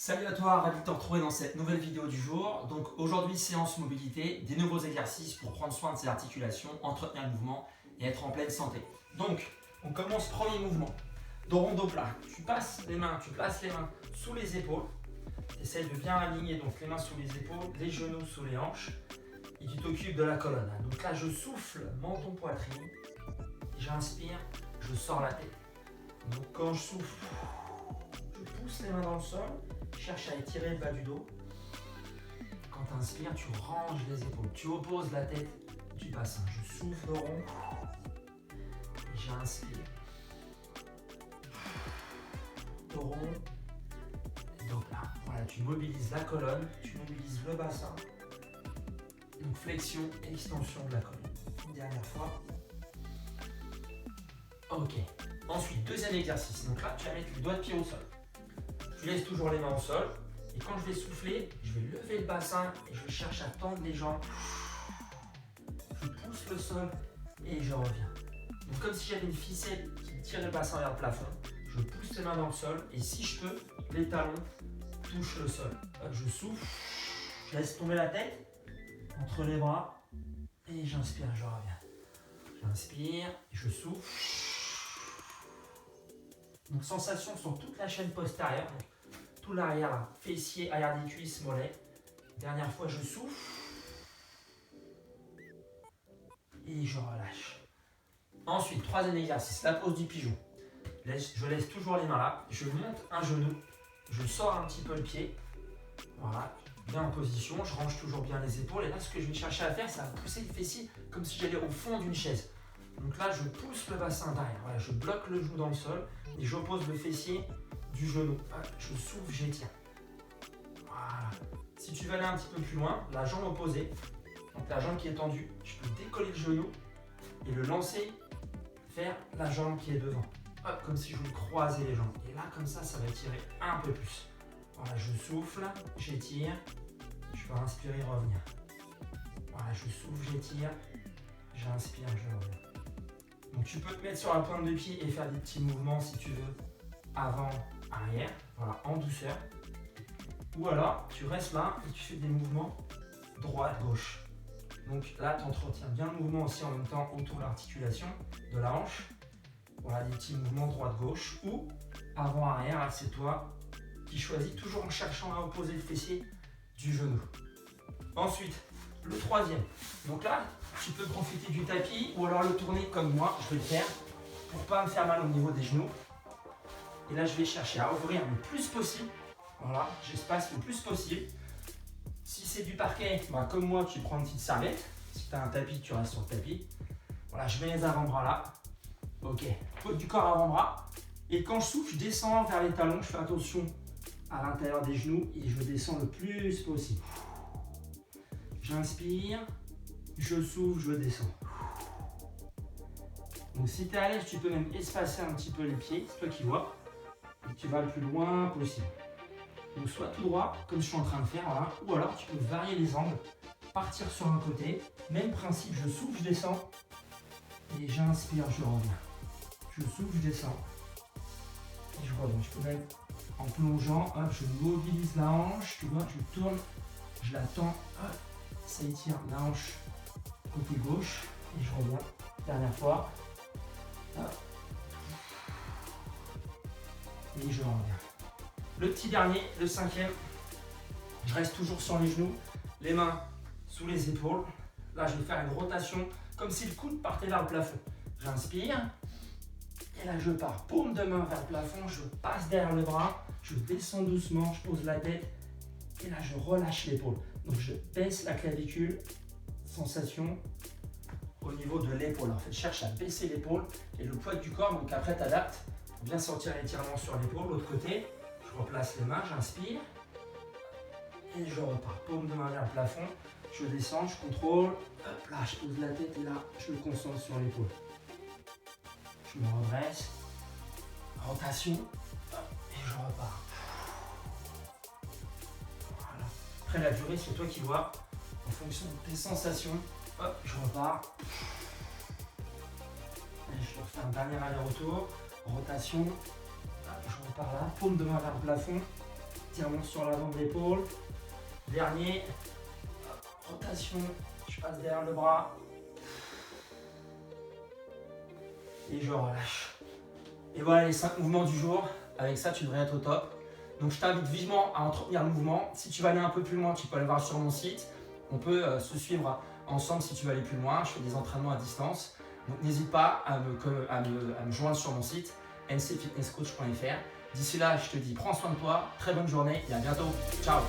Salut à toi, ravi de te retrouver dans cette nouvelle vidéo du jour. Donc aujourd'hui, séance mobilité, des nouveaux exercices pour prendre soin de ses articulations, entretenir le mouvement et être en pleine santé. Donc, on commence premier mouvement. Dos rond, dos plat. Tu places les mains sous les épaules. Tu essaies de bien aligner donc les mains sous les épaules, les genoux sous les hanches. Et tu t'occupes de la colonne. Donc là, je souffle, menton, poitrine. J'inspire, je sors la tête. Donc quand je souffle, je pousse les mains dans le sol. Cherche à étirer le bas du dos. Quand tu inspires, tu ranges les épaules. Tu opposes la tête du bassin. Je souffle rond. Et j'inspire. Dos rond. Dos plat. Voilà, tu mobilises la colonne. Tu mobilises le bassin. Donc flexion et extension de la colonne. Une dernière fois. Ok. Ensuite, deuxième exercice. Donc là, tu vas mettre les doigts de pied au sol. Je laisse toujours les mains au sol et quand je vais souffler, je vais lever le bassin et je cherche à tendre les jambes. Je pousse le sol et je reviens. Donc comme si j'avais une ficelle qui tirait le bassin vers le plafond, je pousse les mains dans le sol et si je peux, les talons touchent le sol. Je souffle, je laisse tomber la tête entre les bras et j'inspire, je reviens. J'inspire, je souffle. Donc sensation sur toute la chaîne postérieure. Tout l'arrière, là. Fessier, arrière des cuisses, mollets. Dernière fois, je souffle. Et je relâche. Ensuite, troisième exercice, la pose du pigeon. Je laisse toujours les mains là. Je monte un genou. Je sors un petit peu le pied. Voilà, bien en position. Je range toujours bien les épaules. Et là, ce que je vais chercher à faire, c'est à pousser le fessier comme si j'allais au fond d'une chaise. Donc là, je pousse le bassin derrière. Voilà, je bloque le genou dans le sol et j'oppose le fessier du genou. Je souffle, j'étire. Voilà. Si tu veux aller un petit peu plus loin, la jambe opposée, donc la jambe qui est tendue, tu peux décoller le genou et le lancer vers la jambe qui est devant. Hop, comme si je voulais croiser les jambes. Et là, comme ça va étirer un peu plus. Voilà, je souffle, j'étire. Je peux inspirer, revenir. Voilà, je souffle, j'étire. J'inspire, je reviens. Donc tu peux te mettre sur la pointe de pied et faire des petits mouvements si tu veux, avant, arrière, voilà, en douceur. Ou alors tu restes là et tu fais des mouvements droite, gauche. Donc là tu entretiens bien le mouvement aussi en même temps autour de l'articulation de la hanche. Voilà, des petits mouvements droite, gauche ou avant, arrière, c'est toi qui choisis, toujours en cherchant à opposer le fessier du genou. Ensuite, le troisième. Donc là, tu peux profiter du tapis ou alors le tourner comme moi, je vais le faire pour ne pas me faire mal au niveau des genoux. Et là, je vais chercher à ouvrir le plus possible. Voilà, j'espace le plus possible. Si c'est du parquet, comme moi, tu prends une petite serviette. Si tu as un tapis, tu restes sur le tapis. Voilà, je mets les avant-bras là. Ok, côte du corps avant-bras. Et quand je souffle, je descends vers les talons. Je fais attention à l'intérieur des genoux et je descends le plus possible. J'inspire, je souffle, je descends. Donc si tu es à l'aise, tu peux même espacer un petit peu les pieds, c'est toi qui vois. Et tu vas le plus loin possible. Donc soit tout droit, comme je suis en train de faire, voilà. Ou alors tu peux varier les angles, partir sur un côté. Même principe, je souffle, je descends. Et j'inspire, je reviens. Je souffle, je descends. Et je reviens. Je peux même, en plongeant, hop, je mobilise la hanche, tu vois, je tourne, je la tends, hop. Ça étire la hanche côté gauche et je reviens. Dernière fois. Hop. Et je reviens. Le petit dernier, le cinquième. Je reste toujours sur les genoux, les mains sous les épaules. Là, je vais faire une rotation comme si le coude partait vers le plafond. J'inspire. Et là, je pars. Paume de main vers le plafond. Je passe derrière le bras. Je descends doucement. Je pose la tête. Et là, je relâche l'épaule. Donc, je baisse la clavicule. Sensation au niveau de l'épaule. En fait, je cherche à baisser l'épaule et le poids du corps. Donc, après, tu adaptes pour bien sentir l'étirement sur l'épaule. L'autre côté, je replace les mains, j'inspire. Et je repars. Paume de main vers le plafond. Je descends, je contrôle. Hop là, je pose la tête et là, je me concentre sur l'épaule. Je me redresse. Rotation. Hop, et je repars. Après la durée, c'est toi qui vois, en fonction de tes sensations. Hop, je repars. Et je refais un dernier aller-retour. Rotation. Hop, je repars là. Paume de main vers le plafond. Tirement sur l'avant de l'épaule. Dernier. Rotation. Je passe derrière le bras. Et je relâche. Et voilà les 5 mouvements du jour. Avec ça, tu devrais être au top. Donc je t'invite vivement à entretenir le mouvement. Si tu veux aller un peu plus loin, tu peux aller voir sur mon site. On peut se suivre ensemble si tu veux aller plus loin. Je fais des entraînements à distance. Donc n'hésite pas à me joindre sur mon site ncfitnesscoach.fr. D'ici là, je te dis prends soin de toi, très bonne journée et à bientôt. Ciao.